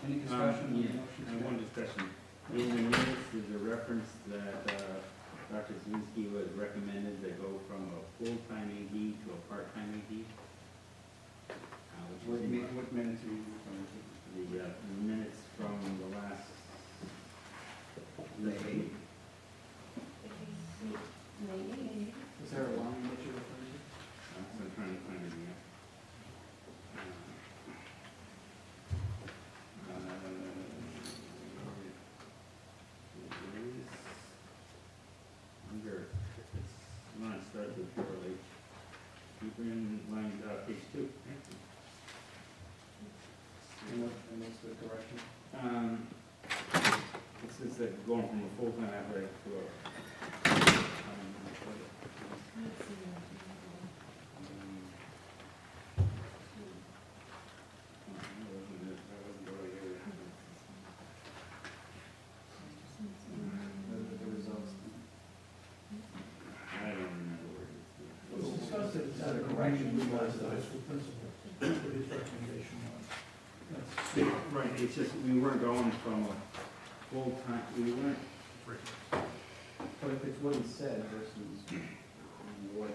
Any discussion? Yeah, one discussion. In the minutes, there's a reference that Dr. Zelinski was recommended to go from a full-time AD to a part-time AD. What minutes are you referring to? The minutes from the last May. Maybe. Is there a line that you're referring to? So I'm trying to find it again. Under, I'm gonna start with purely. Keep in line, page 2. And what's the correction? It says that going from a full-time athletic to a, The results. I don't remember where it It was is. discussed at a correction because the high school principal, what his recommendation was. That's Right, it's just, we weren't going from a full-time, we weren't, But if it's what he said versus what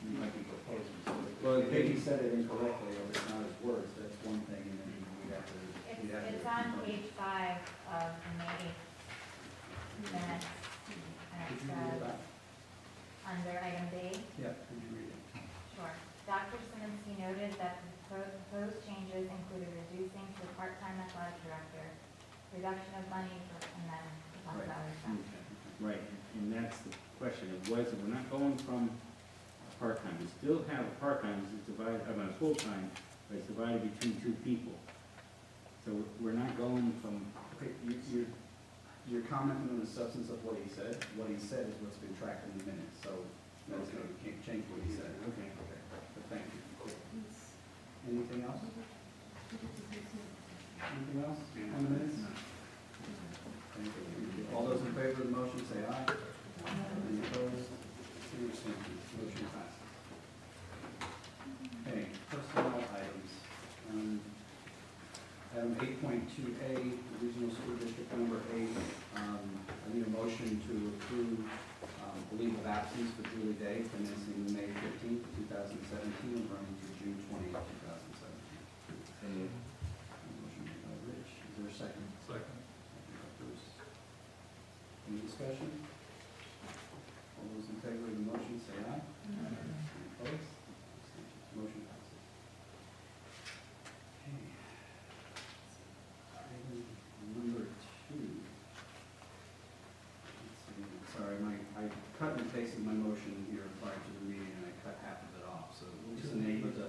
you might be proposing, so Well, if he said it incorrectly or it's not his words, that's one thing, and then we'd have to. It's on page 5 of the May minutes, and Could it you read says, that? under item B, Yeah, could you read it? sure. Dr. Szymanski noted that the proposed changes included reducing to part-time athletic director, reduction of money for, and then talk Right. about other stuff. right, and that's the question, it was, we're not going from part-time, we still have a part-time, it's divided, I mean, a full-time, but it's divided between 2 people. So we're not going from, Okay, you're commenting on the substance of what he said. What he said is what's been tracked in the minutes, so that's Okay. you can't change what he said. okay. Okay, but thank you. Anything else? Anything else on the minutes? No. Thank you. All those in favor of the motion say aye. Any opposed? Any abstentions? Motion passes. Okay, personnel items. Item 8.2A, Regional School District Number 8. I need a motion to approve the leave of absence for Julie Day commencing May 15th, 2017, and running to June 20th, 2017. Motion made by Rich. Is there a second? Second. Second by Bruce. Any discussion? All those in favor of the motion say aye. Any opposed? Motion passes. Okay. Item number 2. Let's see, sorry, I cut and pasted my motion here prior to the meeting, and I cut half of it off, so we'll just enable the.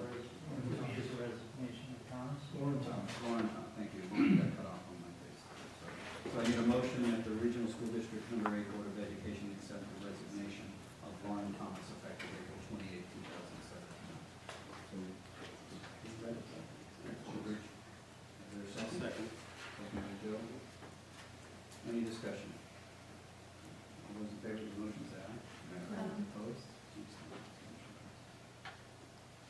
His resignation of Thomas. Lauren Thomas. Lauren, thank you, Lauren got cut off on my face. So I need a motion that the Regional School District Number 8 Board of Education accept the resignation of Lauren Thomas effective April 28, 2017. So, is that it? Rich? Is there a second? Second by Joe. Any discussion? All those in favor of the motion say aye. Opposed?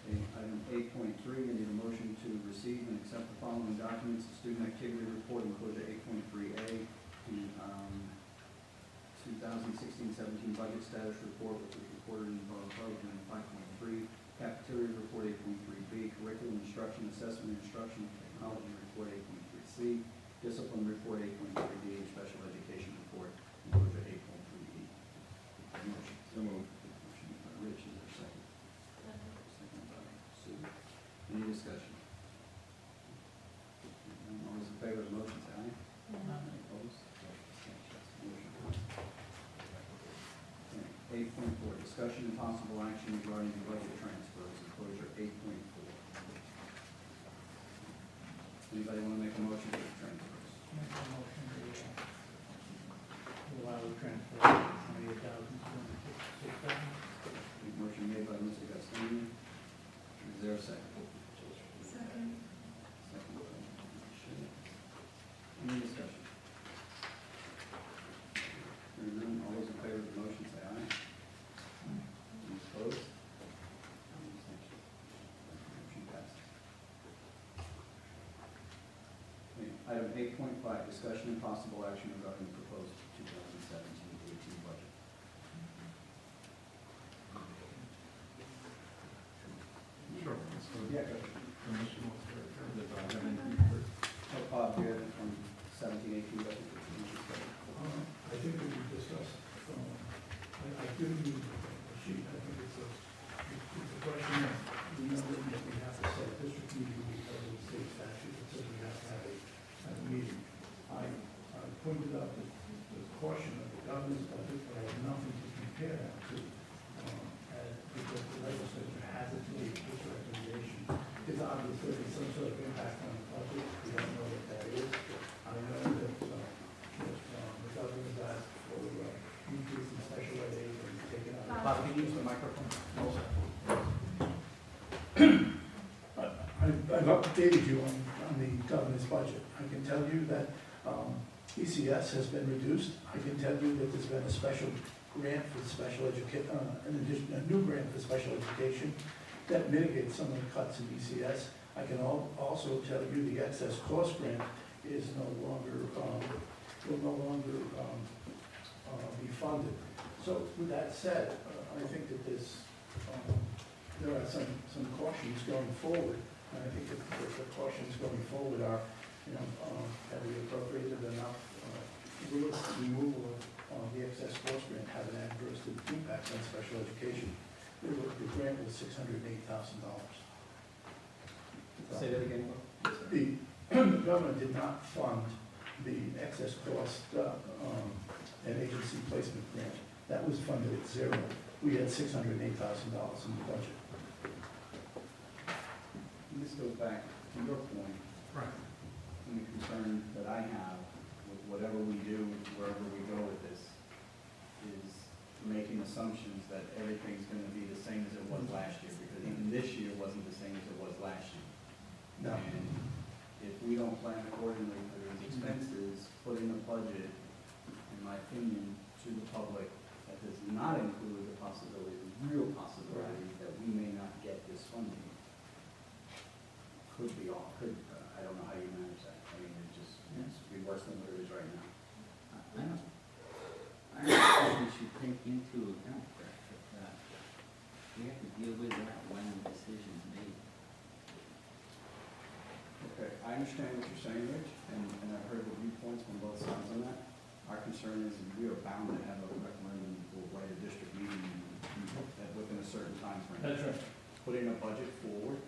Okay, item 8.3, I need a motion to receive and accept the following documents: the student activity report enclosure 8.3A, the 2016-17 budget status report, which was reported in both and 5.3, cafeteria report 8.3B, curriculum instruction, assessment instruction, technology report 8.3C, discipline report 8.3D, and special education report enclosure 8.3E. Motion. So moved. Motion by Rich, is there a second? Second by Sue. Any discussion? All those in favor of the motion say aye. Opposed? Motion passes. Okay, 8.4, discussion and possible action regarding the budget transfers, enclosure 8.4. Anybody want to make a motion for the transfers? Make a motion to allow the transfer of $28,256. Motion made by Mr. Gastoni. Is there a second? Second. Second by Mr. Shea. Any discussion? Hearing none, all those in favor of the motion say aye. Any opposed? Any abstentions? Motion passes. Item 8.5, discussion and possible action regarding the proposed 2017-18 budget. Sure. Yeah, go ahead. So, Do you have it from 17-18 budget? I think that we discussed, I've given you a sheet, I think it's a question of, we know that we have to set a district meeting because of the state statute, that says we have to have a meeting. I pointed out the caution of the governor's budget, but I have nothing to compare that to, because the legislature hasn't made this recommendation. It's obvious there is some sort of impact on the budget, we don't know what that is. I know that, the governor's asked for increase in special ed aid and taken out. Bob, can you use the microphone? I've updated you on the governor's budget. I can tell you that ECS has been reduced. I can tell you that there's been a special grant for special education, a new grant for special education that mitigates some of the cuts in ECS. I can also tell you the excess cost grant is no longer, will no longer be funded. So with that said, I think that there are some cautions going forward. And I think that the cautions going forward are, have we appropriated enough? Will the removal of the excess cost grant have an adverse impact on special education? The grant was $608,000. Say that again. The government did not fund the excess cost and agency placement grant. That was funded at zero. We had $608,000 in the budget. And this goes back to your point, right. and the concern that I have with whatever we do, wherever we go with this, is making assumptions that everything's gonna be the same as it was last year, because even this year wasn't the same as it was last year. No. And if we don't plan accordingly for these expenses, put in a budget, in my opinion, to the public, that does not include the possibility, the real possibility, that we may not get this funding. Could be all, I don't know how you manage that. I mean, it's be worse than what it is right now. I don't think we should take into account that we have to deal with that when the decision's made. Okay, I understand what you're saying, Rich, and I've heard the viewpoints from both sides on that. Our concern is we are bound to have a referendum or right a district meeting within a certain time frame. That's right. Putting a budget forward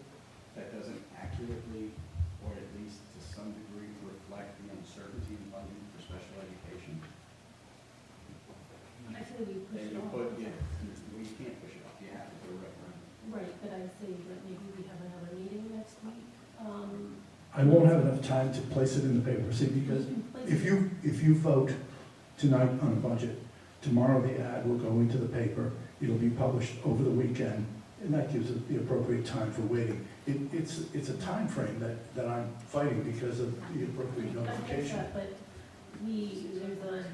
that doesn't accurately, or at least to some degree, reflect the uncertainty in funding for special education. I say we push And it you off. put, we can't push it off, you have to do a referendum. Right, but I say that maybe we have another meeting next week. I won't have enough time to place it in the paper, see, because we can place if it- you vote tonight on a budget, tomorrow the ad will go into the paper, it'll be published over the weekend, and that gives it the appropriate time for waiting. It's a time frame that I'm fighting because of the appropriate I get notification. that, but there's a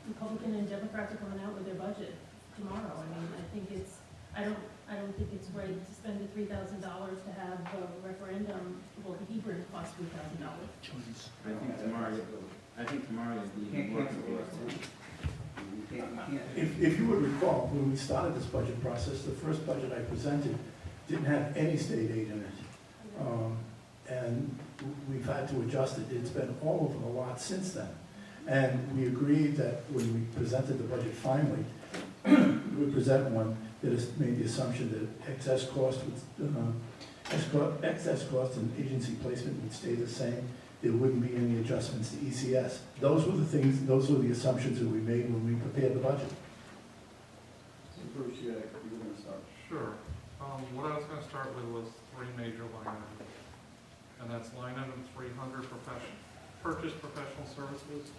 Republican and Democrats are coming out with their budget tomorrow. I mean, I don't think it's right to spend the $3,000 to have a referendum. Well, the Hebron costs $3,000. I think tomorrow is You the can't more cancel it. You can't. If you would recall, when we started this budget process, the first budget I presented didn't have any state aid in it. And we've had to adjust it. It's been all over the lot since then. And we agreed that when we presented the budget finally, we present one that has made the assumption that excess cost and agency placement would stay the same. There wouldn't be any adjustments to ECS. Those were the assumptions that we made when we prepared the budget. So Bruce, you were going to start. Sure. What I was gonna start with was three major line items. And that's line item 300, purchase professional services.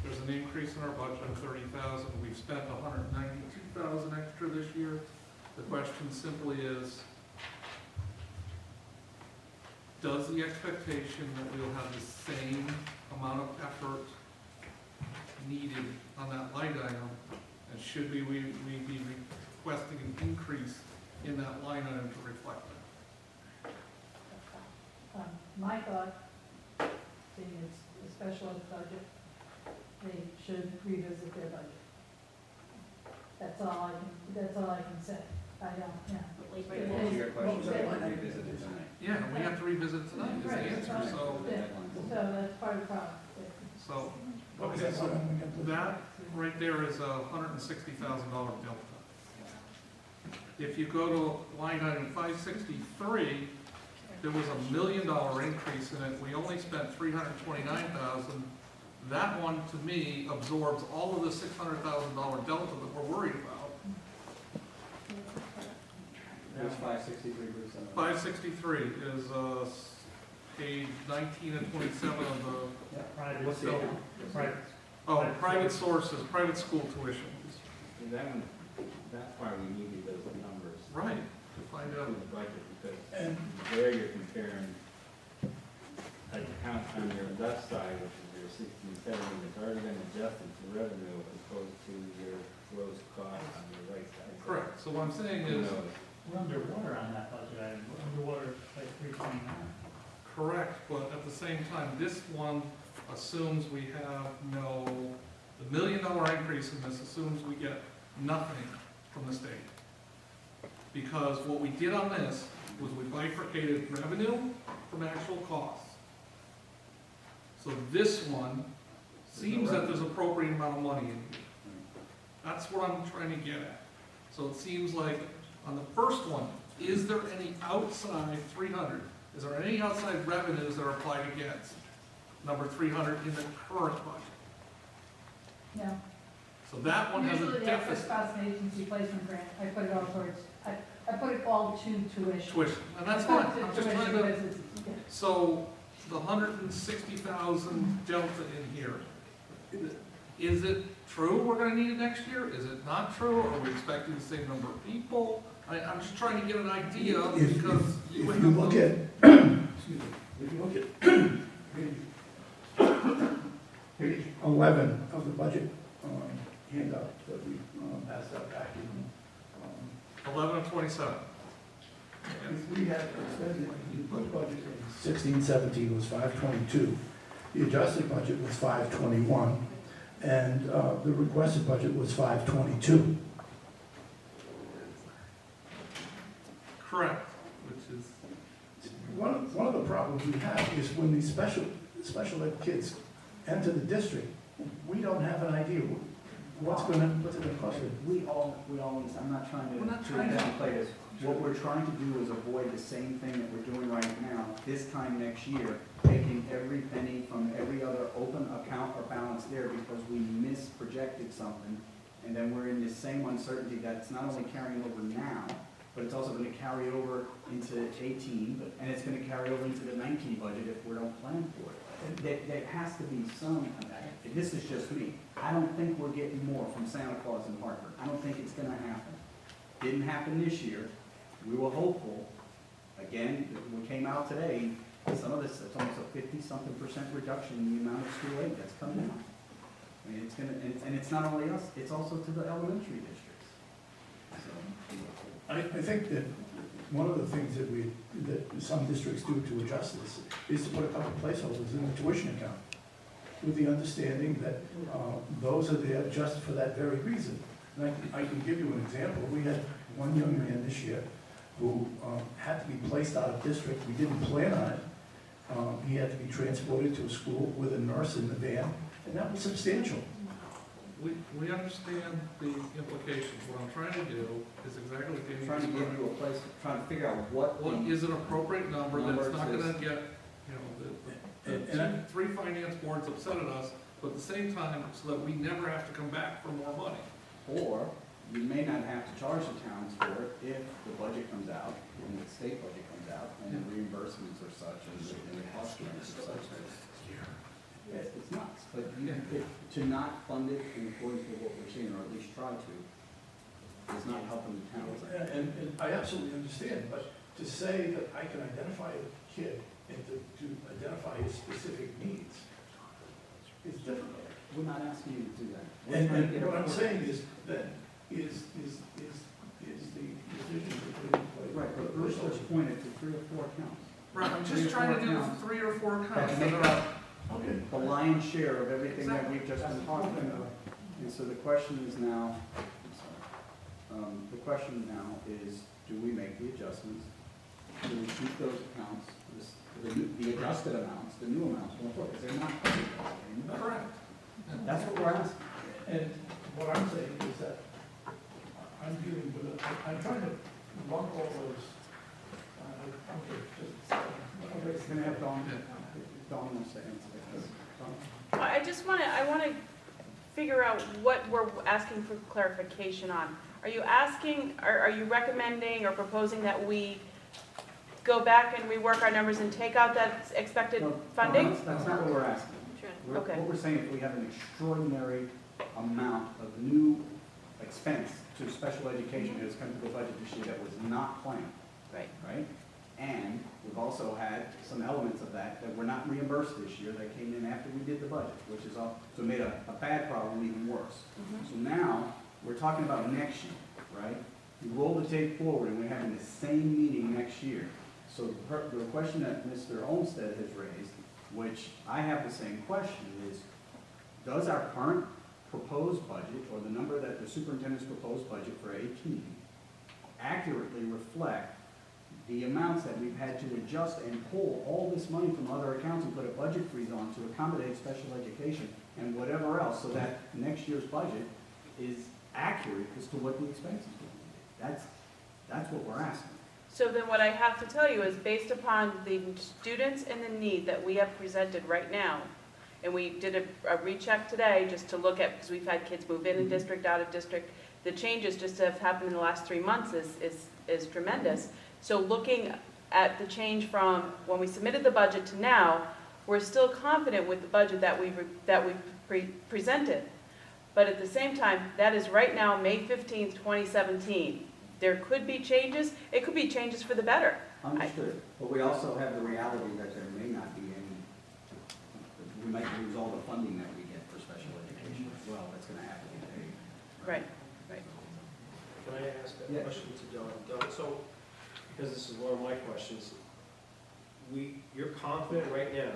There's an increase in our budget of 30,000. We've spent 192,000 extra this year. The question simply is, does the expectation that we'll have the same amount of effort needed on that line item, and should we be requesting an increase in that line item to reflect that? My thought, to seeing it's a special ed budget, they should revisit their budget. That's all I can say. I don't, yeah. Like, Right. To your question, What was that we line can item? revisit it tonight. Yeah, we have to revisit it tonight, is the Right, answer, right. so, Yeah. So that's part of the problem. so, What was okay, that so line item again, please? that right there is $160,000 delta. If you go to line item 563, there was $1 million increase in it, we only spent $329,000. That one, to me, absorbs all of the $600,000 delta that we're worried about. There's 563, Bruce. 563 is page 19 and 27 of the, Private, What's the So- account? private, oh, private sources, private school tuition. And that one, that's why we needed those numbers Right, to find to out. the budget, because And there you're comparing accounts on your left side, which is your 16, 17, it's already been adjusted to revenue as opposed to your gross cost on your right side. Correct, so what I'm saying Who is, knows? we're underwater on that budget item, we're underwater like 329. correct, but at the same time, this one assumes we have the $1 million increase in this assumes we get nothing from the state. Because what we did on this was we bifurcated revenue from actual costs. So this one seems that there's appropriate amount of money in here. That's what I'm trying to get at. So it seems like on the first one, is there any outside 300? Is there any outside revenues that are applied against number 300 in the current budget? No. So that one has a Usually the excess deficit cost and agency placement grant, I put it all towards, I put it all to tuition. tuition, and that's I fine. put it I'm just tuition trying to, because it's- yeah. so the 160,000 delta in here, is it true we're gonna need it next year? Is it not true? Are we expecting the same number of people? I'm just trying to get an idea If because if you you have look those- at, excuse me, if you look at page 11 of the budget handout that we passed out back in, 11 and 27. if we had expended, the budget in 16, 17 was 522, the adjusted budget was 521, and the requested budget was 522. Correct, which is, One of the problems we have is when these special ed kids enter the district, we don't have an idea what's it gonna cost them. We all, I'm not trying We're not to trying to- downplay this. What we're trying to do is avoid the same thing that we're doing right now, this time next year, taking every penny from every other open account or balance there because we misprojected something. And then we're in this same uncertainty that's not only carrying over now, but it's also gonna carry over into 18, and it's gonna carry over into the 19 budget if we don't plan for it. There has to be some, and this is just me, I don't think we're getting more from Santa Claus in Hartford. I don't think it's gonna happen. Didn't happen this year. We were hopeful. Again, we came out today, some of this, it's almost a 50-something% reduction in the amount of school aid that's coming out. I mean, it's gonna, and it's not only us, it's also to the elementary districts. So, I think that one of the things that some districts do to adjust this is to put a couple placeholders in the tuition account with the understanding that those are there just for that very reason. And I can give you an example. We had one young man this year who had to be placed out of district. We didn't plan on it. He had to be transported to a school with a nurse in the van, and that was substantial. we understand the implications. What I'm trying to do is exactly what Danny trying to described. get to a place, trying to figure out what. What is an appropriate number that's not Number gonna get, And three finance boards upset at us, but at the same time, so that we never have to come back for more money. Or you may not have to charge the towns for it if the budget comes out, and the state budget comes out, and the reimbursements are such, and the cost shares are such. It's nuts, but to not fund it in accordance with what we're seeing, or at least try to, is not helping the towns. And I absolutely understand, but to say that I can identify a kid and to identify his specific needs is difficult. We're not asking you to do that. We're trying to get And what I'm a- saying is that is the decision to put in place. Right, but Bruce just pointed to 3 or 4 accounts. Right, I'm just trying to do 3 or 4 accounts that are Okay. the lion's share of everything that we've just been talking about. And so the question is now, the question now is, do we make the adjustments? Do we keep those accounts, the adjusted amounts, the new amounts going forward? Because they're not anymore. Correct. That's what we're asking. And what I'm saying is that I'm dealing with, I'm trying to lump all those, It's gonna have Dawn wants to answer this. Dawn? Well, I want to figure out what we're asking for clarification on. Are you asking, are you recommending or proposing that we go back and rework our numbers and take out that expected No, funding? That's not what we're asking. Okay. What we're saying is we have an extraordinary amount of new expense to special education that has come to the budget this year that was not planned, Right. right? And we've also had some elements of that were not reimbursed this year that came in after we did the budget, which is all, so it made a bad problem even worse. Mhm. So now, we're talking about next year, right? We roll the tape forward and we're having the same meeting next year. So the question that Mr. Olmsted has raised, which I have the same question, is does our current proposed budget, or the number that the superintendent's proposed budget for 18, accurately reflect the amounts that we've had to adjust and pull all this money from other accounts and put a budget freeze on to accommodate special education and whatever else, so that next year's budget is accurate as to what the expenses will be? That's what we're asking. So then what I have to tell you is based upon the students and the need that we have presented right now, and we did a recheck today just to look at, because we've had kids move in district, out of district, the changes just have happened in the last 3 months is tremendous. So looking at the change from when we submitted the budget to now, we're still confident with the budget that we've presented. But at the same time, that is right now, May 15th, 2017. There could be changes. It could be changes for the better. Understood. But we also have the reality that there may not be any, we might lose all the funding that we get for special education as well. That's going to have to be paid. Right. Can I ask a Yeah. question to Don? Don, so, because this is one of my questions, you're confident right now,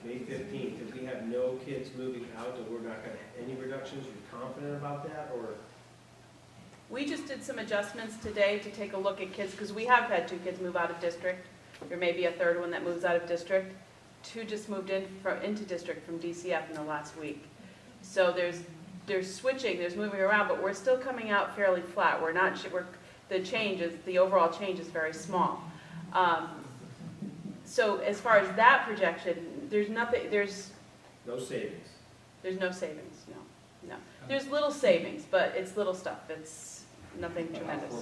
May 15th, if we have no kids moving out, that we're not gonna have any reductions, you're confident about that, or? We just did some adjustments today to take a look at kids, because we have had 2 kids move out of district. There may be a 3rd one that moves out of district. 2 just moved into district from DCF in the last week. So there's switching, there's moving around, but we're still coming out fairly flat. The overall change is very small. So as far as that projection, there's No savings? no savings, no. There's little savings, but it's little stuff. It's nothing tremendous.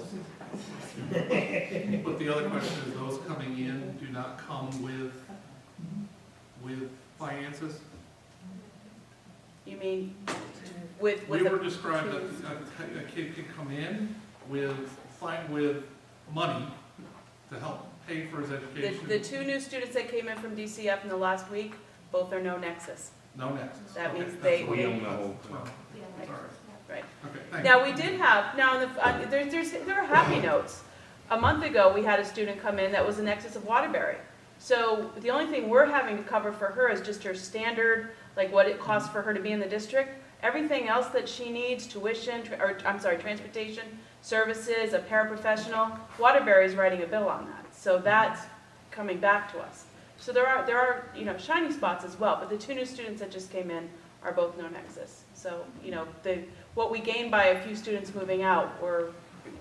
But the other question is, those coming in do not come with finances? You mean with We were a, described that a kid can come in with money to help pay for his education. the 2 new students that came in from DCF in the last week, both are no nexus. No nexus. That Okay, means that's they- what we don't know. Sorry. Right. Okay, thank you. Now, we did have, there are happy notes. A month ago, we had a student come in that was a nexus of Waterbury. So the only thing we're having to cover for her is just her standard, like what it costs for her to be in the district. Everything else that she needs, tuition, transportation, services, a paraprofessional, Waterbury is writing a bill on that. So that's coming back to us. So there are shiny spots as well, but the 2 new students that just came in are both no nexus. So, what we gain by a few students moving out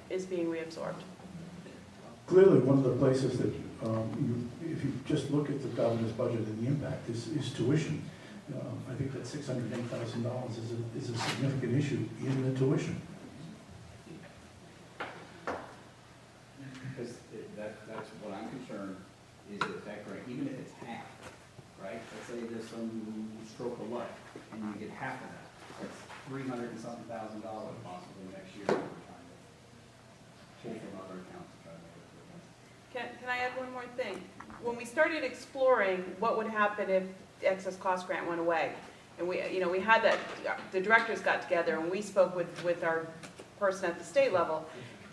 is being reabsorbed. Clearly, one of the places that, if you just look at the governor's budget and the impact, is tuition. I think that $608,000 is a significant issue in the tuition. Because that's what I'm concerned, is that grant, even if it's half, right? Let's say there's some stroke of luck, and you get half of that. That's $300 and something thousand possibly next year that we're trying to pull from other accounts to try to make it. Can I add one more thing? When we started exploring what would happen if the excess cost grant went away, and we had that, the directors got together and we spoke with our person at the state level,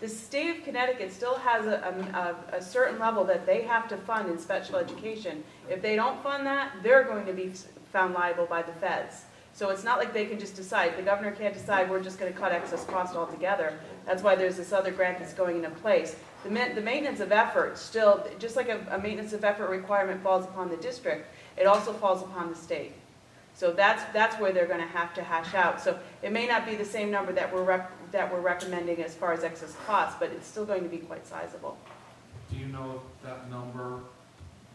The state of Connecticut still has a certain level that they have to fund in special education. If they don't fund that, they're going to be found liable by the feds. So it's not like they can just decide, the governor can't decide, we're just gonna cut excess cost altogether. That's why there's this other grant that's going into place. The maintenance of effort still, just like a maintenance of effort requirement falls upon the district, it also falls upon the state. So that's where they're gonna have to hash out. So it may not be the same number that we're recommending as far as excess costs, but it's still going to be quite sizable. Do you know if that number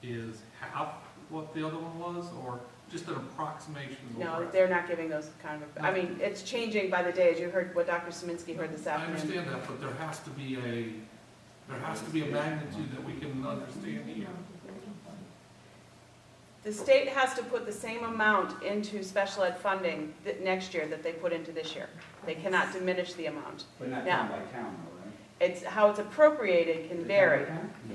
is half what the other one was, or just an approximation? No, they're not giving those kind of, I mean, it's changing by the day, as you heard what Dr. Szymanski heard this I afternoon. understand that, but there has to be a magnitude that we can understand here. The state has to put the same amount into special ed funding next year that they put into this year. They cannot diminish the amount. But not Yeah. town by town, though, right? It's, how it's appropriated can vary.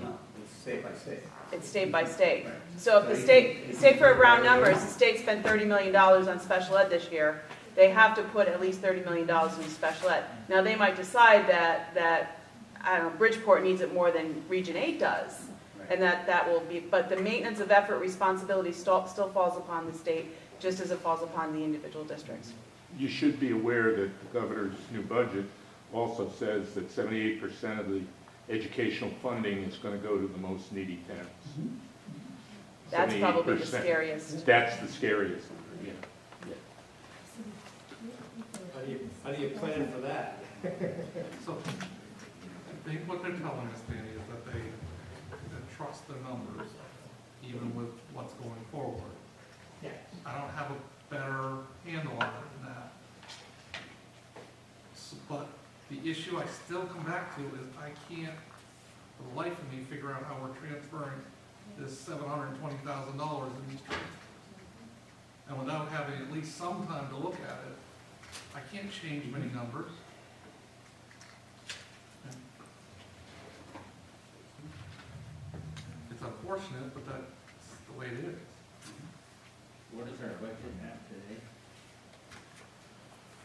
No, it's state by state. It's state by state. Right. So if the state, say for round numbers, the state spent $30 million on special ed this year, they have to put at least $30 million into special ed. Now, they might decide that, I don't know, Bridgeport needs it more than Region 8 does. And that will be, but the maintenance of effort responsibility still falls upon the state, just as it falls upon the individual districts. You should be aware that the governor's new budget also says that 78% of the educational funding is going to go to the most needy towns. That's probably the 78%. scariest. That's the scariest, yeah. How do you plan for that? So, what they're telling us, Danny, is that they trust the numbers, even with what's going forward. Yeah. I don't have a better handle on it than that. But the issue I still come back to is I can't, for the life of me, figure out how we're transferring this $720,000 in these transfers. And without having at least some time to look at it, I can't change many numbers. It's unfortunate, but that's the way it is. What is our budget at today?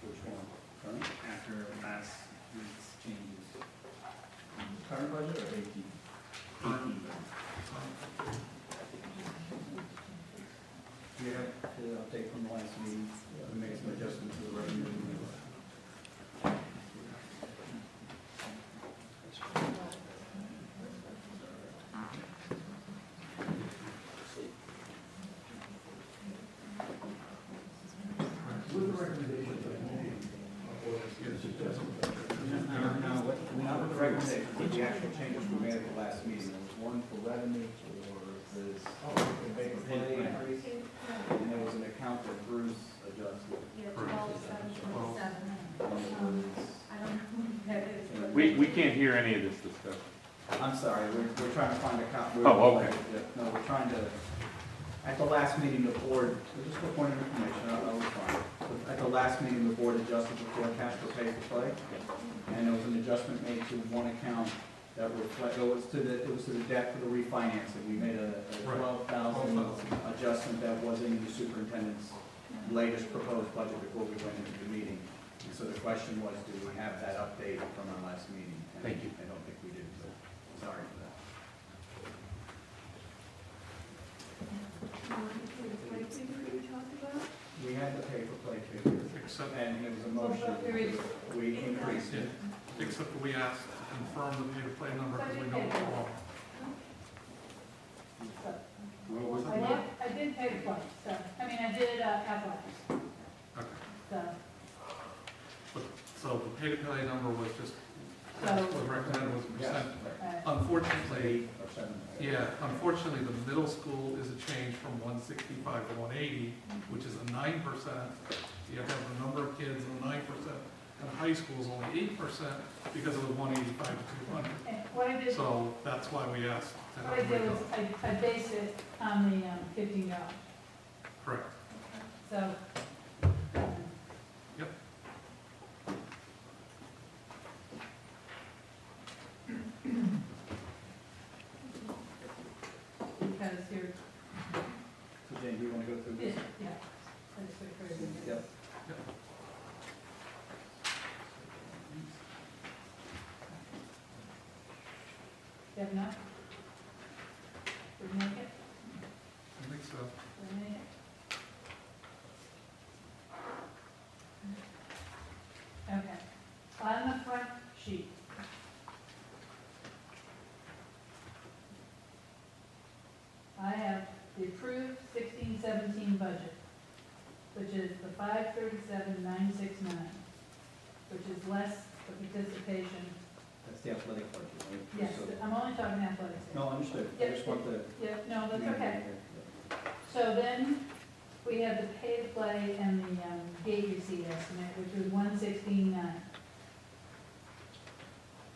Which one? Current? After last week's changes. Current budget or 18? Do you have the update from the last meeting? We made some adjustments to the revenue. Not with the recommendation, but the actual changes we made at the last meeting. There was one for revenue for this pay increase, and there was an account that Bruce adjusted. We can't hear any of this discussion. I'm sorry, we're trying to find a count. Oh, okay. No, we're trying to, at the last meeting, the board, just for point of information, I was fine. At the last meeting, the board adjusted the forecast for pay for play. And there was an adjustment made to one account that reflect, it was to the debt for the refinancing. We made a $12,000 adjustment that was in the superintendent's latest proposed budget before we went into the meeting. And so the question was, do we have that update from our last meeting? And Thank you. I don't think we did, so sorry for that. We had the pay for play figure, Except, and it was a motion, we increased it. except that we asked to confirm the pay to play number because we know it's wrong. I did pay the play, so, I mean, I did athletics, Okay. so, So the pay to play number was just, So- was recommended was a percent. uh, Unfortunately, 8 or 7. yeah, unfortunately, the middle school is a change from 165 to 180, which is a 9%. You have to have the number of kids and 9%. And high school is only 8% because it was 185 to 200. and what I did, So that's why we asked to what I have it did was, redone. I based it on the $15, Correct. so. Yep. Because you're, So Jane, do you want to go through this? yeah, I just wait for it. Yep. You have enough? Did we make it? I think so. Did we make it? Okay. On the front sheet. I have the approved 16-17 budget, which is the 537,969, which is less the participation. That's the athletic budget, right? Yes, So- I'm only talking athletics. here. No, understood. I Yeah, just want the. Yeah, no, that's okay. So then, we have the pay to play and the gate receipt estimate, which was 116,9.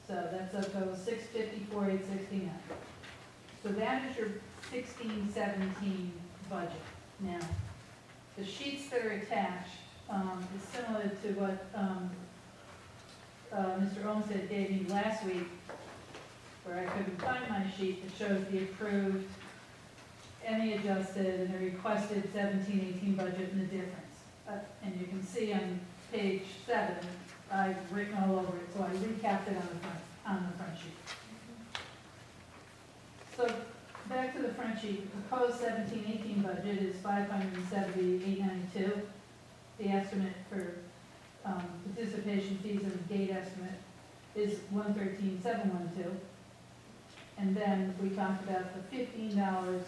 So that's a total 654,869. So that is your 16-17 budget. Now, the sheets that are attached is similar to what Mr. Olmsted gave me last week, where I couldn't find my sheet that shows the approved, any adjusted, and the requested 17-18 budget and the difference. And you can see on page 7, I've written all over it, so I recapped it on the front sheet. So back to the front sheet, the proposed 17-18 budget is 570,892. The estimate for participation fees and the gate estimate is 113,712. And then we talked about the $15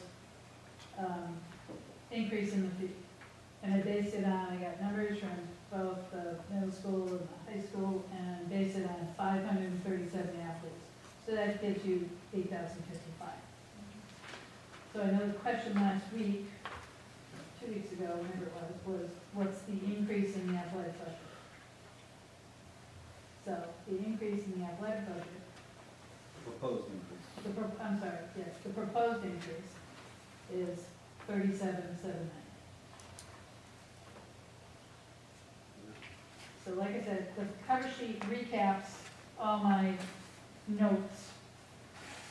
increase in the fee. And I based it on, I got numbers from both the middle school and the high school, and based it on 537 athletes. So that gives you 8,055. So I know the question last week, 2 weeks ago, whenever it was what's the increase in the athletic budget? So the increase in the athletic budget, Proposed increase. I'm sorry, yes, the proposed increase is 37,790. So like I said, the cover sheet recaps all my notes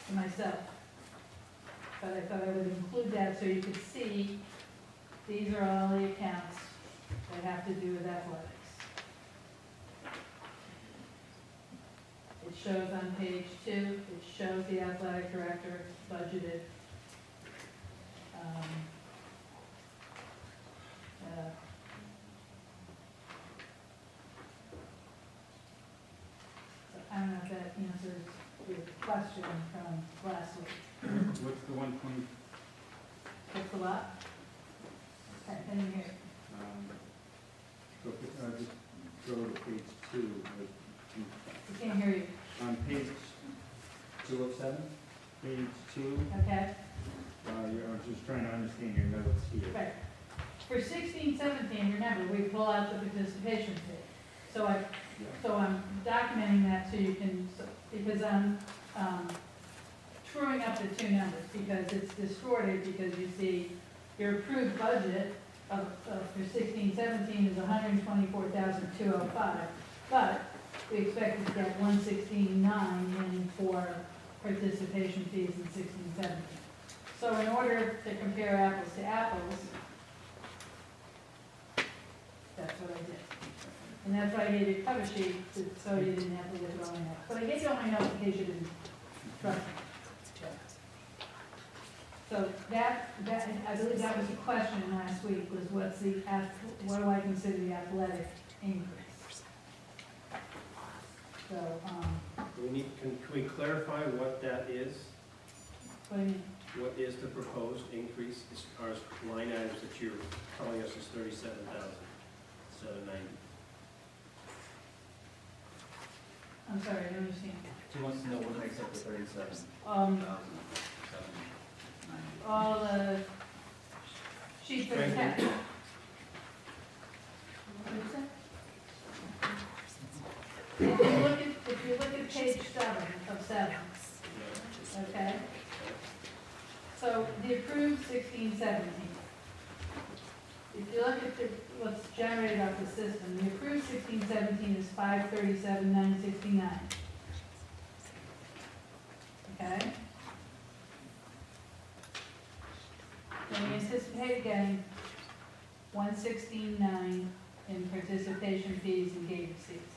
for myself. But I thought I would include that so you could see, these are all the accounts that have to do with athletics. It shows on page 2, it shows the athletic director budgeted. So I don't know if that answers your question from last week. What's the 120? What's the lot? Okay, I didn't hear. So just go to page 2. I can't hear you. On page 2 of 7? page 2, Okay? I'm just trying to understand your notes here. Right. For 16-17, remember, we pull out the participation fee. So I'm documenting that so you can, because I'm truing up the two numbers, because it's distorted, because you see your approved budget for 16-17 is 124,205, but we expect to get 116,900 in for participation fees in 16-17. So in order to compare apples to apples, that's what I did. And that's why I gave you a cover sheet, so you didn't have to look at all my notes. But I gave you all my notes in case you didn't trust me. So that, I believe that was the question last week, was what do I consider the athletic increase? So, Can we clarify what that is? what do you mean? What is the proposed increase as far as line items that you're telling us is 37,790? I'm sorry, I don't understand. He wants to know what makes up the 37,790. All the sheets that are attached. If you look at page 7 of 7, okay? So the approved 16-17. If you look at what's generated off the system, the approved 16-17 is 537,969. Okay? And we anticipate getting 116,900 in participation fees and gate receipts.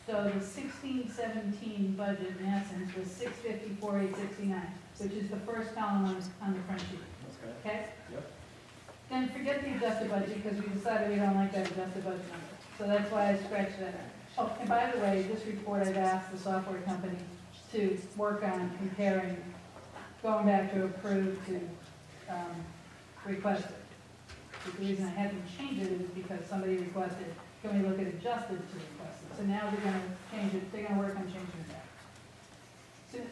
So the 16-17 budget in essence was 654,869, which is the first column on the front sheet, Okay. okay? Yep. Then forget the adjusted budget, because we decided we don't like that adjusted budget number. So that's why I scratched that out. Oh, and by the way, this report I've asked the software company to work on comparing, going back to approved to requested. The reason I had them change it is because somebody requested, can we look at adjusted to requested? So now they're gonna change it, they're gonna work on changing that.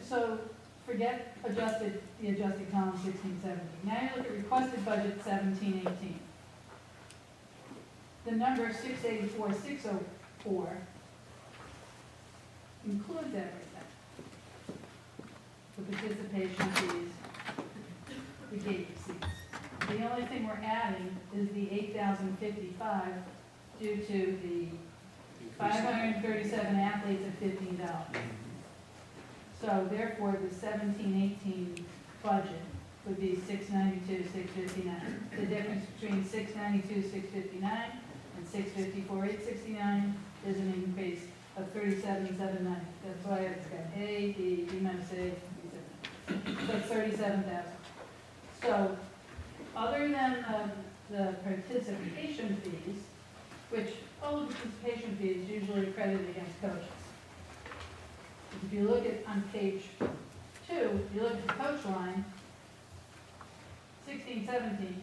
So forget adjusted, the adjusted column 16-17. Now you look at requested budget 17-18. The number 684,604 includes everything. The participation fees, the gate receipts. The only thing we're adding is the 8,055 due to the 537 athletes at $15. So therefore, the 17-18 budget would be 692, 659. The difference between 692, 659 and 654, 869 is an increase of 37,790. That's why it's got A, B, B minus A, B, so it's 37,000. So other than the participation fees, which all the participation fees usually credited against coaches. If you look at on page 2, you look at the coach line, 16-17,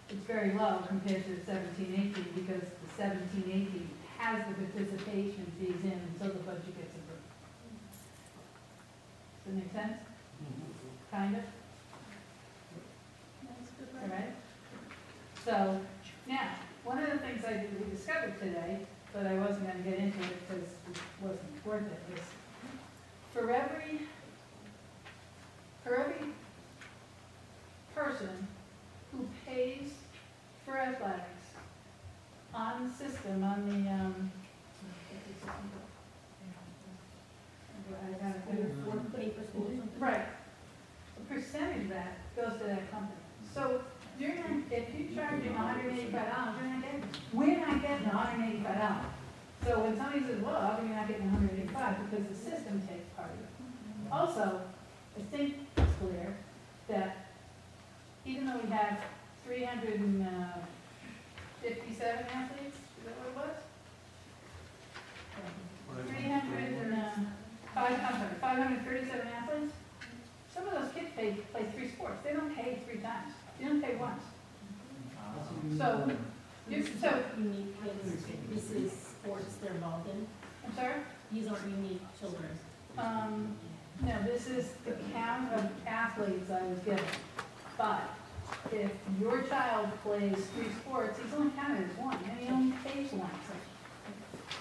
it's very low compared to 17-18 because the 17-18 has the participation fees in until the budget gets approved. Does that make sense? Kind of? All right? So, now, one of the things we discovered today, but I wasn't gonna get into it because it wasn't worth it, was for every person who pays for athletics on the system, on the, I got it. Right. A percentage of that goes to that company. So you're not, if you're charging $185, we're not getting $185. So when somebody says, well, how come you're not getting $185? Because the system takes part of it. Also, I think it's clear that even though we have 357 athletes, is that what it was? 537 athletes. Some of those kids play 3 sports. They don't pay 3 times. They don't pay once. So Unique kids, this is sports they're involved in. I'm sorry? These aren't unique children. No, this is the count of athletes I was given. But if your child plays 3 sports, he's only counted as one, and he only pays once.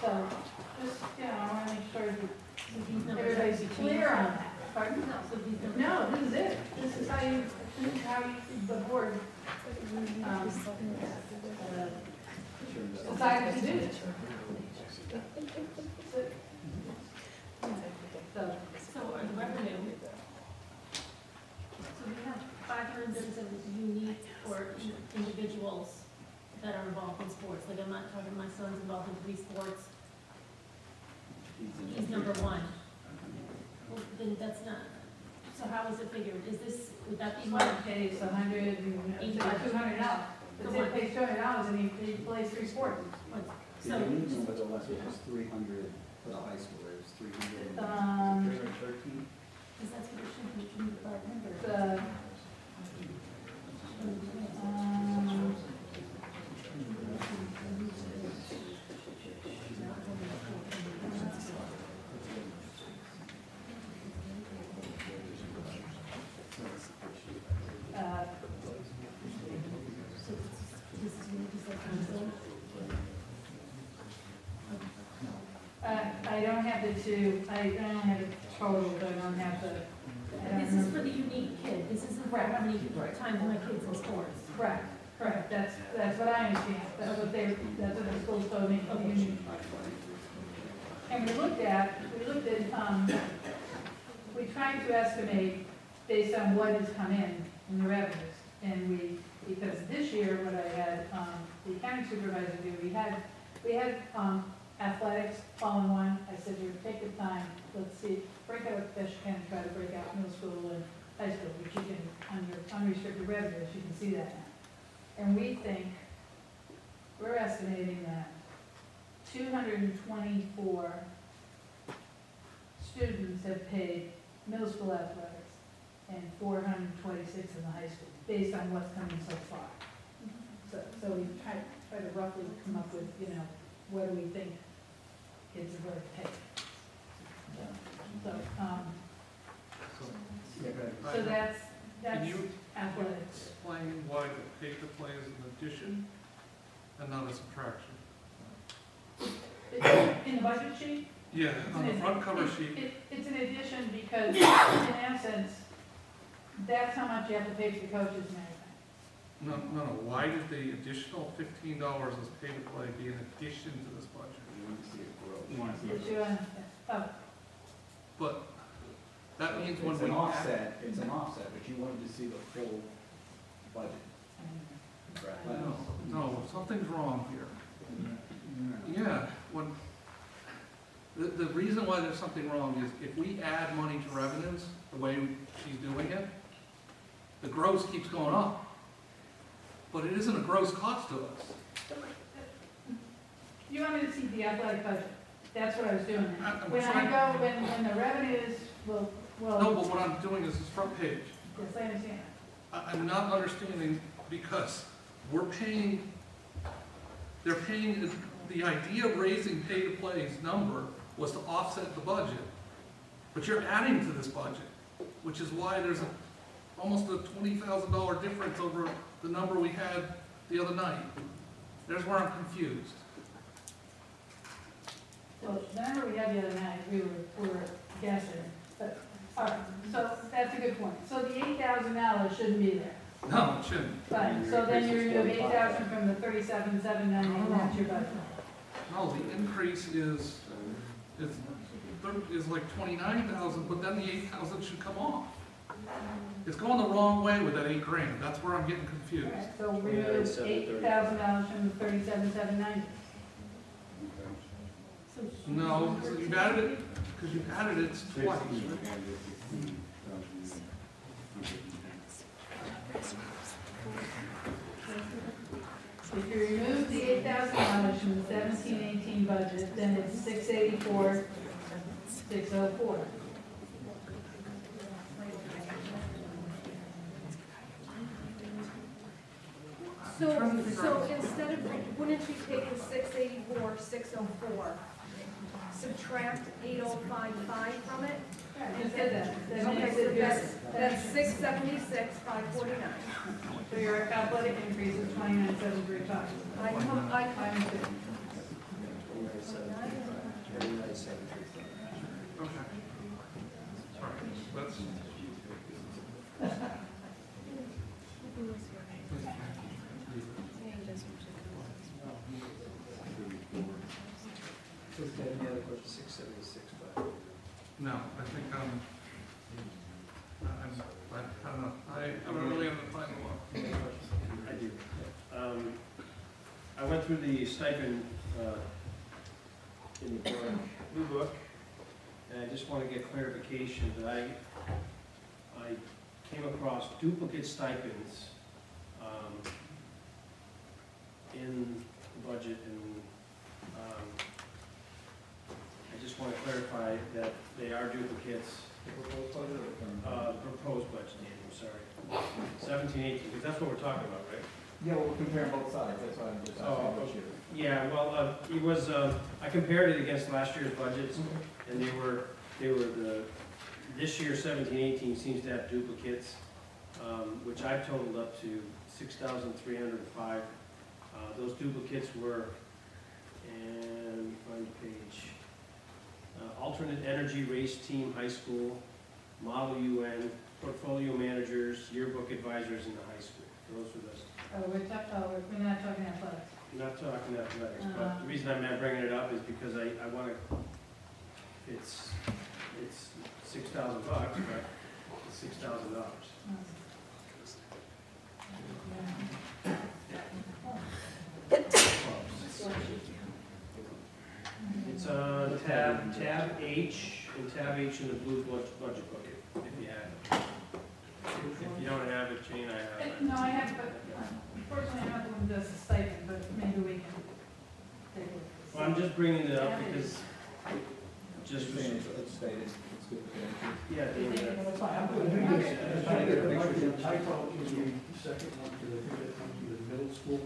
So, just, I want to make sure that everybody's clear on that. Pardon? No, this is it. This is how you, the board, decided to do it. So our revenue, so we have 537 unique or individuals that are involved in sports. Like I'm not talking, my son's involved in 3 sports. He's number 1. Well, then that's not, so how is it figured? Is this, would that be more? One pays $100 and $200. That's it, pays $200 and he plays 3 sports. So, But the last one was 300 for the high school, it was 313. is that what it should be, shouldn't be 500? The, I don't have the 2, I don't have the total, but I don't have the, I don't This is remember. for the unique kid, this isn't for how many times my kid's in sports. Correct, correct, that's what I understand, that's what the schools told me. And we looked at, we tried to estimate based on what has come in the revenues. And because this year, what I had, the accounting supervisor do, we had athletics, all in one. I said, you take the time, let's see, break out what best you can, try to break out middle school and high school, which you can, under unrestricted revenues, you can see that now. And we think, we're estimating that 224 students have paid middle school athletics and 426 in the high school, based on what's coming so far. So we try to roughly come up with, you know, what do we think kids are going to pay. So, Yeah, go ahead. so that's Can you athletics. explain why the pay to play is an addition and not a subtraction? It's in the budget sheet? Yeah, on the front cover sheet. It's an addition because, in essence, that's how much you have to pay for the coaches and everything. No, why did the additional $15 as pay to play be an addition to this budget? You want to see it grow. You want to see Did it you grow. understand? Oh, But that means when It's we an add. offset, it's an offset, but you wanted to see the full budget. Correct. No, something's wrong here. Yeah, when, the reason why there's something wrong is if we add money to revenues, the way she's doing it, the gross keeps going up. But it isn't a gross cost to us. you want me to see the athletic budget? That's what I was doing. I'm When I trying- go, when the revenues will, No, but what I'm doing is this front page. yes, I understand. I'm not understanding because we're paying, they're paying, the idea of raising pay to play's number was to offset the budget. But you're adding to this budget, which is why there's almost a $20,000 difference over the number we had the other night. There's where I'm confused. So the number we had the other night, we were guessing, but, all right, so that's a good point. So the $8,000 shouldn't be there. No, it shouldn't. Fine, so then you remove 8,000 from the 37,790, and that's your budget. No, the increase is like 29,000, but then the 8,000 should come off. It's going the wrong way with that $8,000. That's where I'm getting confused. Alright, so remove $8,000 from the 37,790. No, because you've added it, twice. If you remove the $8,000 from the 17-18 budget, then it's 684, 604. So instead of, wouldn't you take the 684, 604, subtract 8055 from it? I just said that. That Okay, makes so it that's 676, 549. So your athletic increase is 29,735. I I understand. Okay. Sorry, that's. Any other questions? 676, but. No, I think I don't know. I don't really understand the law. I do. I went through the stipend in the blue book, and I just want to get clarification that I came across duplicate stipends in the budget, and I just want to clarify that they are duplicates. Proposed budget, I'm sorry. 17, 18, because that's what we're talking about, right? Yeah, well, we're comparing both sides, that's why I'm just asking what you. Yeah, well, it was, I compared it against last year's budgets, and they were this year 17, 18 seems to have duplicates, which I've totaled up to 6,305. Those duplicates were, and let me find the page, alternate energy race team high school, model UN, portfolio managers, yearbook advisors in the high school. Those were the. We're not talking athletics. Not talking athletics, but the reason I'm not bringing it up is because I want to, it's $6,000, but it's $6,000. tab H, and tab H in the blue budget book, if you have it. If you don't have it, Jane, I have it. No, I have, but unfortunately, I'm not the one who does the stipend, but maybe we can take a look. Well, I'm just bringing it up because, just, It's stated, it's good. yeah, You think David, it's fine? I'm trying to get a picture of the typo in the second one, because I think that comes with the middle school.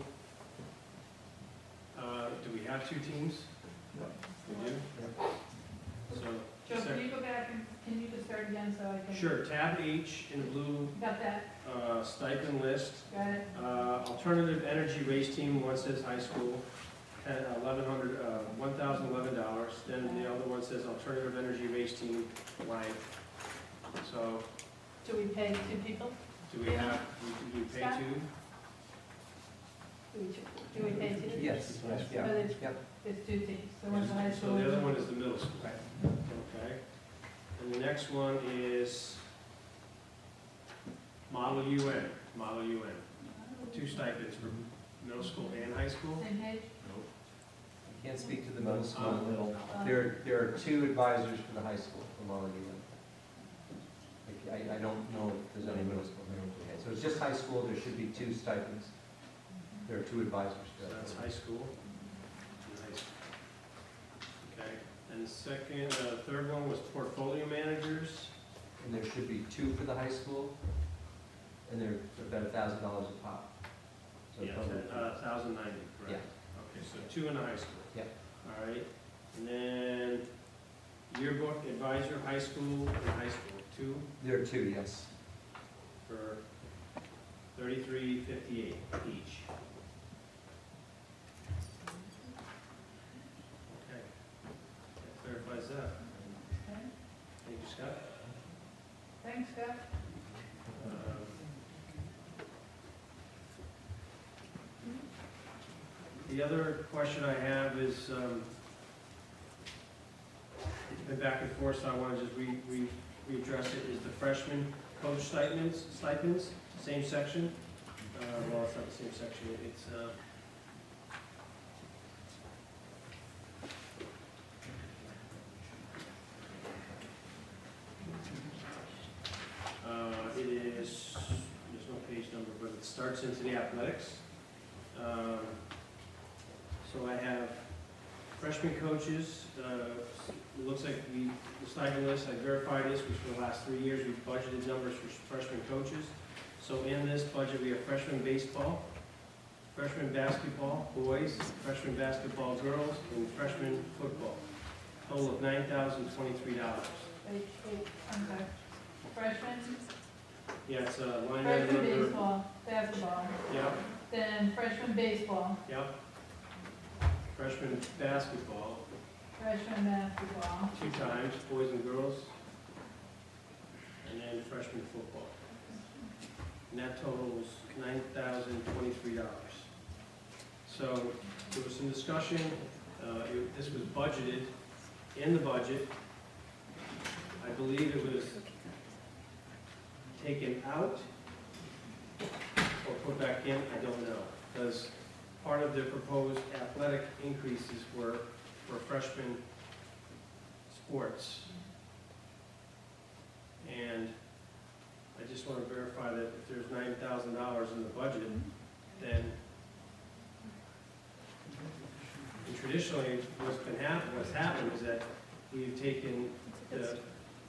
do we have two teams? No. We do? So, Joe, can you go back and, can you just start again so I can? sure, tab H in the blue, Got that, stipend list. got it? Alternative energy race team, one says high school, at $1,011. Then the other one says alternative energy race team, blank. So, Do we pay two people? do we have, do we pay Scott? two? Do we pay two? Yes, So there's, there's two teams, so one's the high So school. the other one is the middle school. Okay. And the next one is Model UN, Model UN. Two stipends for middle school and high school. Same page? I can't speak to the middle school and middle. There are two advisors for the high school, for Molly Ewing. I don't know if there's any middle school there. Okay, so it's just high school, there should be two stipends. There are two advisors. So that's high school. And high school. Okay, and the second, third one was portfolio managers. And there should be two for the high school, and they're about $1,000 a pop. So Yeah, total- 1,090, Yeah, correct? Okay, so two in the high school. Yeah. All right, and then yearbook advisor, high school and high school, two there are two, yes. for $33.58 each. Okay, that clarifies that. Okay. Thank you, Scott. Thanks, Scott. The other question I have is, it's been back and forth, so I want to just readdress it, is the freshman coach stipends, same section? Well, it's not the same section, it's, it is, there's no page number, but it starts into the athletics. So I have freshman coaches, it looks like the stipend list, I verified this, which for the last 3 years, we've budgeted numbers for freshman coaches. So in this budget, we have freshman baseball, freshman basketball, boys, freshman basketball, girls, and freshman football. Total of $9,023. Wait, I'm sorry. Freshman, Yeah, it's a line item freshman number. baseball, basketball, Yep, then freshman baseball, yep. Freshman basketball, freshman basketball, 2 times, boys and girls. And then freshman football. And that totals $9,023. So there was some discussion, this was budgeted in the budget. I believe it was taken out or put back in, I don't know. Because part of the proposed athletic increases were for freshman sports. And I just want to verify that if there's $9,000 in the budget, then and traditionally, what's happened is that we've taken, the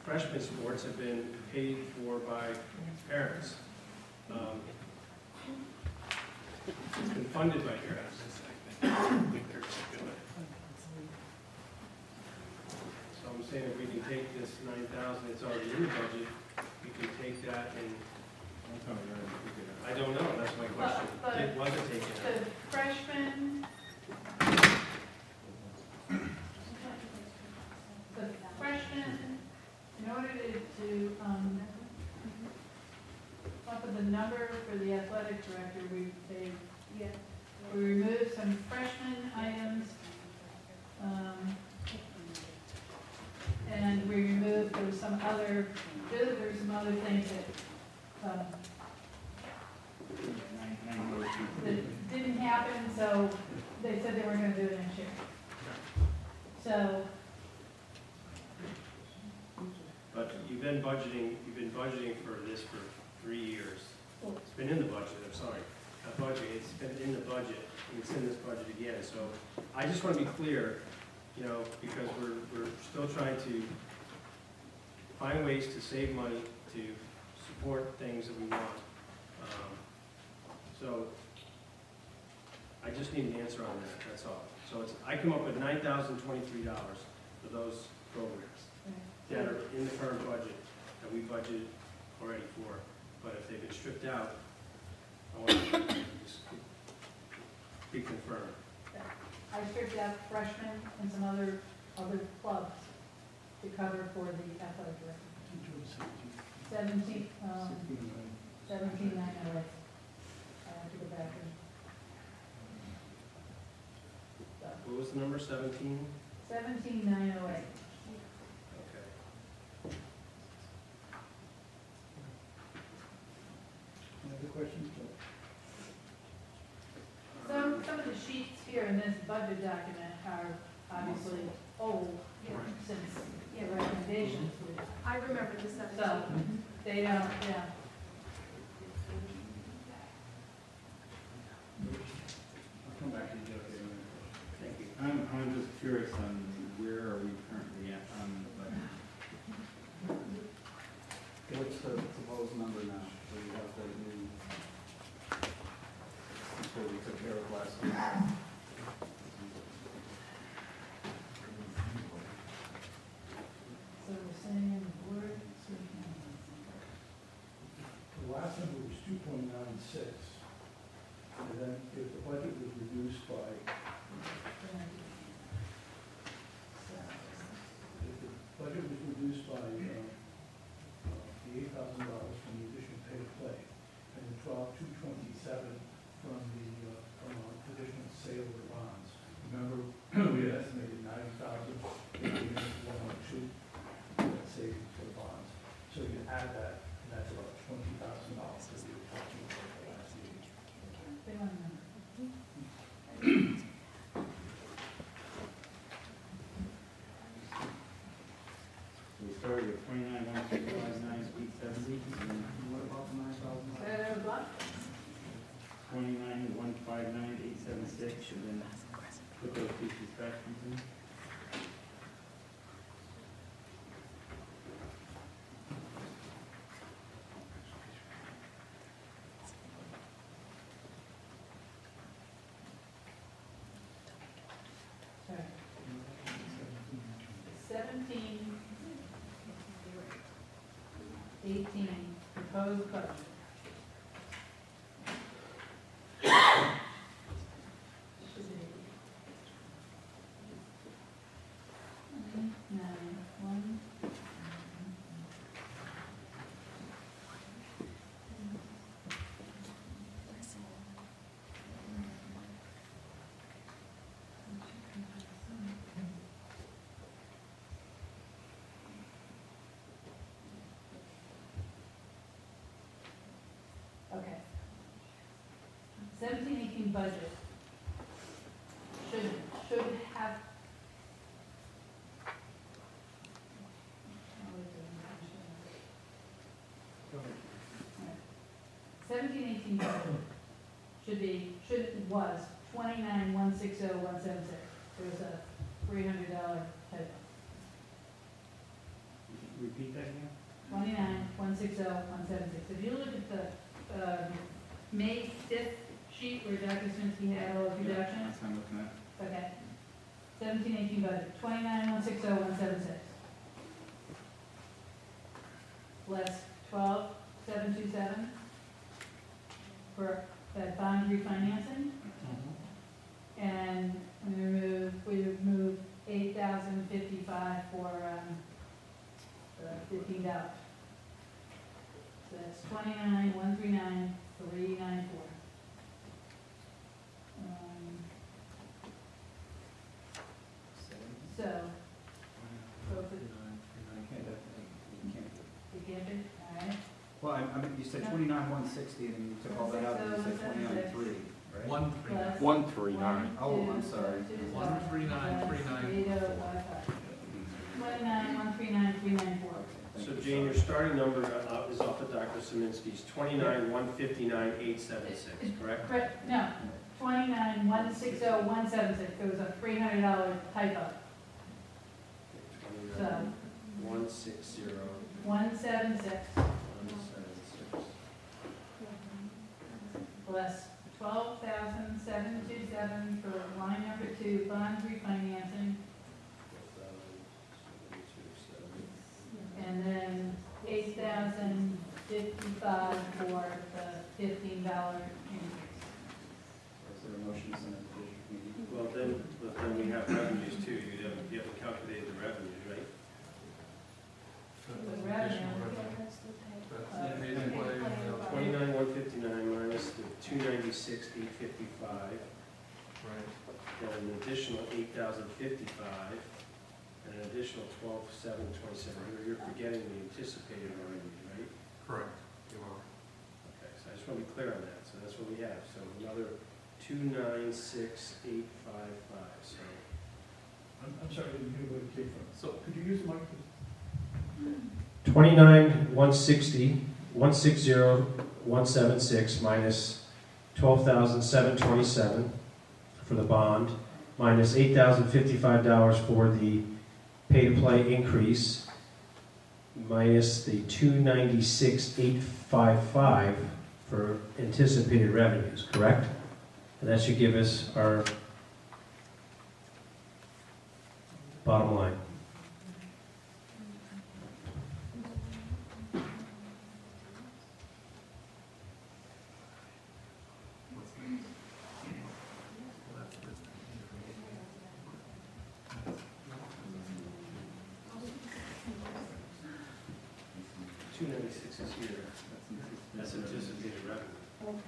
freshman sports have been paid for by parents. It's been funded by parents. So I'm saying if we can take this 9,000, it's already in the budget, we can take that and, I don't know, that's my question. But- It wasn't taken out. the freshman, the freshman, in order to, come up with a number for the athletic director, we removed some freshman items, and we removed, there was some other things that, that didn't happen, so they said they weren't gonna do it next year. So, been budgeting for this for 3 years. It's been in the budget, I'm sorry, not budgeting, it's been in the budget, and it's in this budget again, so I just want to be clear, you know, because we're still trying to find ways to save money, to support things that we want. So I just need an answer on that, that's all. So it's, I come up with $9,023 for those programs that are in the current budget, that we budgeted already for, but if they've been stripped out, I want to just be confirmed. I stripped out freshmen and some other clubs to cover for the athletic director. 17, 17,908. I have to go back and. What was the number, 17? 17,908. Okay. Any other questions? Some of the sheets here in this budget document are obviously old since the recommendations. I remember the 17. So they don't, yeah. I'll come back to you, okay, in a minute. Thank you. I'm just curious on where are we currently at on the budget? What's the proposed number now? So you have the new, that's what we took care of last week. So we're saying word. The last number was 2.96. And then if the budget was reduced by, if the budget was reduced by the $8,000 from the additional pay to play, and the 12,227 from the additional sale of the bonds. Remember, we had estimated 90,000, 102, savings for the bonds. So you add that, and that's about $20,000 that we were talking about the last meeting. They want to know. So we started with 29,159,870, and then What about the 9,000? What? 29,159,876, and then put those pieces back into. Sorry. 17, 18, proposed budget. Should be 9, 1. Okay. 17-18 budget should have. All right. 17-18 budget was 29,160,176. There was a $300 typo. Repeat that again? 29,160,176. If you look at the May 5th sheet where Dr. Swinsky had all the reductions, That's what I'm looking at. okay. 17-18 budget, 29,160,176. Less 12,727 for that bond refinancing. And we removed 8,055 for $15. So that's 29,139,394. So, both of, you can't do, all right? Well, I mean, you said 29,160, and you took all that out, and you said 29,3, right? 139. 139. Oh, I'm sorry. 139,394. 29,139,394. Thank So you, Jane, your sir. starting number is off of Dr. Saminsky's 29,159,876, correct? Correct, no, 29,160,176, it was a $300 typo, so 160, 176 176. plus 12,727 for line number 2, bond refinancing, and then 8,055 for the $15 increase. Is there a motion to send it to district meeting? But then we have revenues too. You haven't calculated the revenues, right? The revenue. That's the amazing way, 29,159 minus the 296,855, right. then an additional 8,055, and an additional 12,727. You're forgetting the anticipated revenue, right? Correct, you are. Okay, so I just want to be clear on that. So that's what we have. So another 296,855. So I'm sorry, I didn't hear where it came from. So, Could you use the mic? 29,160,176 minus 12,727 for the bond, minus $8,055 for the pay-to-play increase, minus the 296,855 for anticipated revenues, correct? And that should give us our bottom line. what's next? That's 296 is here. That's anticipated revenue.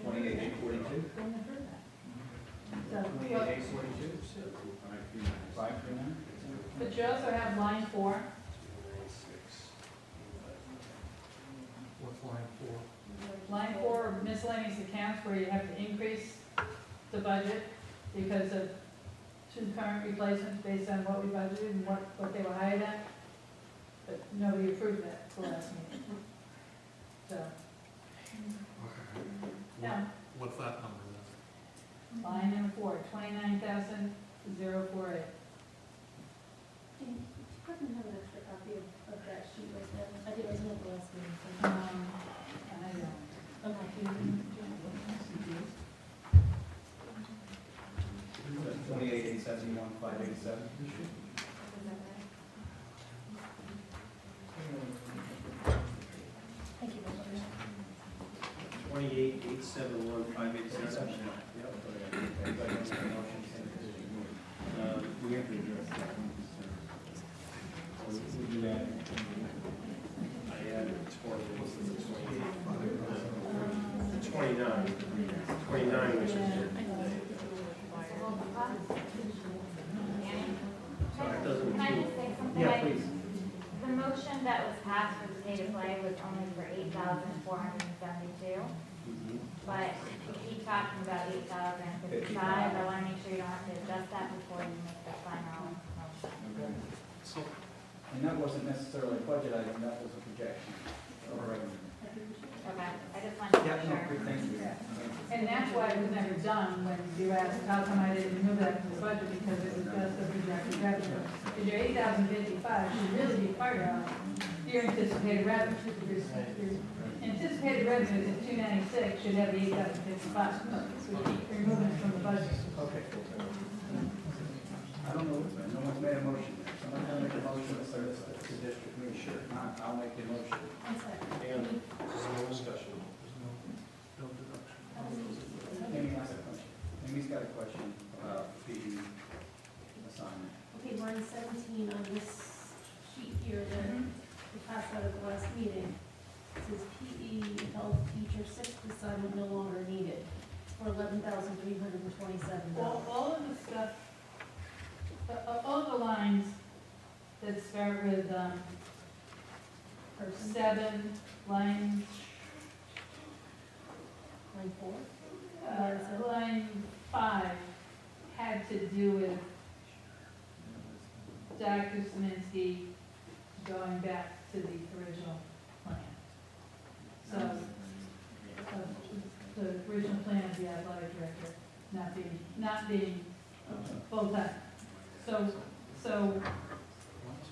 Twenty-eight, eight forty-two? So, 28,842. 539. but you also have line 4, 296. What's line 4? line 4 miscellaneous accounts where you have to increase the budget because of 2 current replacements based on what we budgeted and what they were hired at. But nobody approved that till last meeting. So, Okay. yeah, What's that number then? line number 4, 29,048. You probably have an extra copy of that sheet right there. I think it was in the last meeting. so- I don't. Okay. 28, 871, 587. Thank you very much. 28,871, 587. Yep. Everybody wants a motion to send it to district meeting? We have to address that one, sir. Would you add? I added 20, what's the 28? The 29. 29, which is here. So that doesn't. Can I just say something? Yeah, please. The motion that was passed for the pay to play was only for 8,472, but we keep talking about 8,055. I want to make sure you don't have to adjust that before you make the final motion. So, And that wasn't necessarily a budget item, that was a projection of revenue. Okay, I just wanted to Yeah, make no, sure. thank you. And that's why it was never done when you asked how come I didn't move that from the budget, because it was just a projected revenue. Because your 8,055 should really be part of your anticipated revenue. Your anticipated revenues at 296 should have the 8,055. So we keep removing it from the budget. Okay. I don't know, no one's made a motion there. Someone's gonna make a motion to send this to district meeting, sure. If not, I'll make the motion. One second. And there's no discussion. there's no deduction. Amy has a question. Amy's got a question about PE assignment. Okay, line 17 on this sheet here that we passed out at the last meeting. It says PE health teacher sixth assignment no longer needed for $11,327. All of the stuff, all the lines that start with Person, 7, line line 4. line 5, had to do with Dr. Szymanski going back to the original plan. So, the original plan of the athletic director not being full-time. So,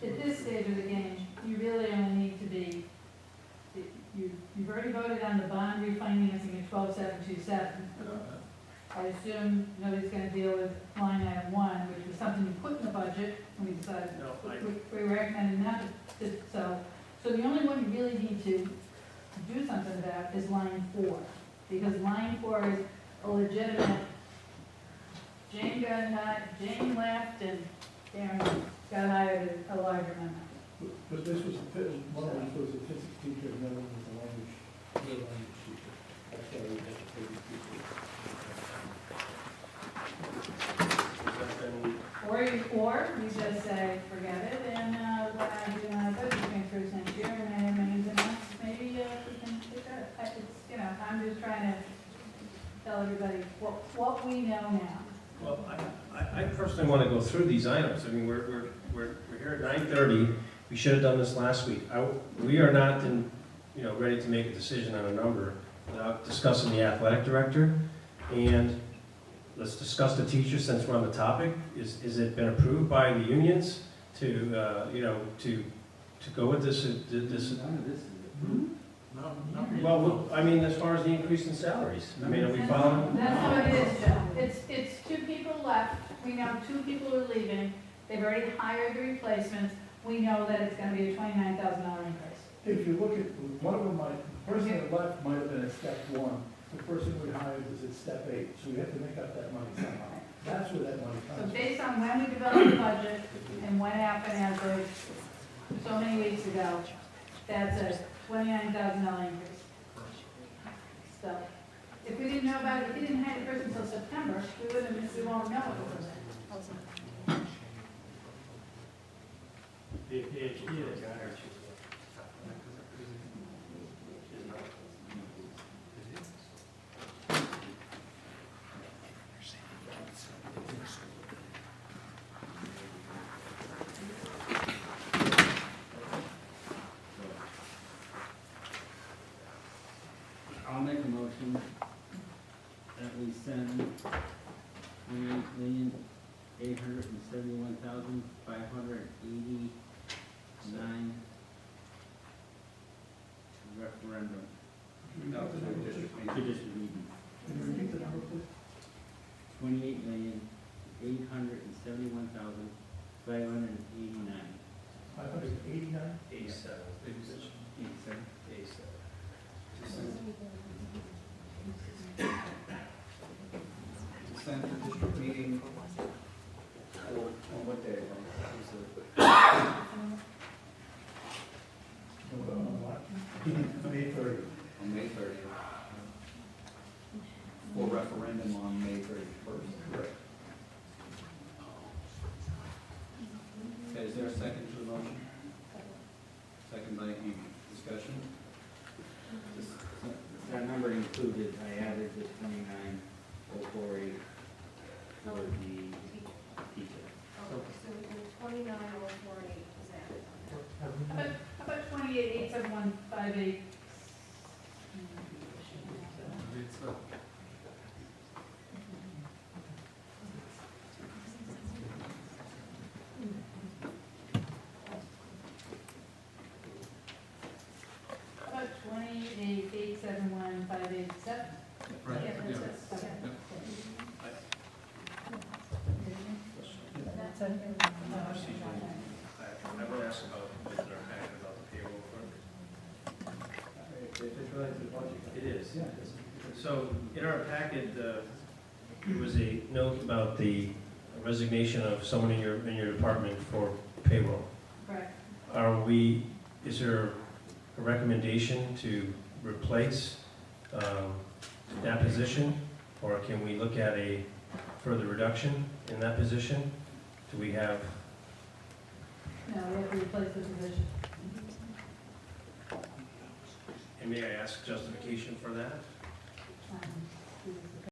at this stage of the game, you really only need to be, you've already voted on the bond refinancing at 12727. I assume nobody's gonna deal with line item 1, which was something you put in the budget, and we decided, we recommended not to, so the only one you really need to do something about is line 4, because line 4 is a legitimate, Jane left and Darren got hired at a larger number. But this was, one of them was a physics teacher, and the other one was a language teacher. That's why we had to pay these people. Or you just say, forget it, and when I do budget transfers next year, and I have millions and amounts, maybe we can take that. It's, I'm just trying to tell everybody what we know now. Well, I personally want to go through these items. I mean, we're here at 9:30. We should have done this last week. We are not ready to make a decision on a number without discussing the athletic director. And let's discuss the teacher since we're on the topic. Is it been approved by the unions to go with this? None of this is approved. Well, I mean, as far as the increase in salaries. I mean, are we following? That's how it is, Joe. It's 2 people left. We know 2 people are leaving. They've already hired the replacements. We know that it's gonna be a $29,000 increase. If you look at, one of them the person that left might have been at step 1, the person we hired was at step 8, so we have to make up that money somehow. That's where that money So comes from. based on when we developed the budget and what happened as of so many weeks ago, that's a $29,000 increase. So, if we didn't know about it, if we didn't have the person until September, we won't know it until then. I'll make a motion that we send $28,871,589 referendum No, to the district to meeting. district meeting. Can you repeat the number, please? $28,871,589. 589? 87. 87. To send to district meeting, on what day? May 30. On May 30th. For referendum on May 31st. Correct. Okay, is there a second to the motion? Second by Amy. Discussion? That number included, I added the 29,048 for the teacher. So we do 29,048, is that? How about 28,871,589? About 28,871,587? Right, Yeah, yeah. that's it. Okay. That's it. I want to ask about, is there a packet about the payroll clerk? If it's related to the budget. It is. So in our packet, there was a note about the resignation of someone in your department for payroll. Correct. Is there a recommendation to replace that position? Or can we look at a further reduction in that position? Do we have, No, we have to replace the position. and may I ask justification for that? Um,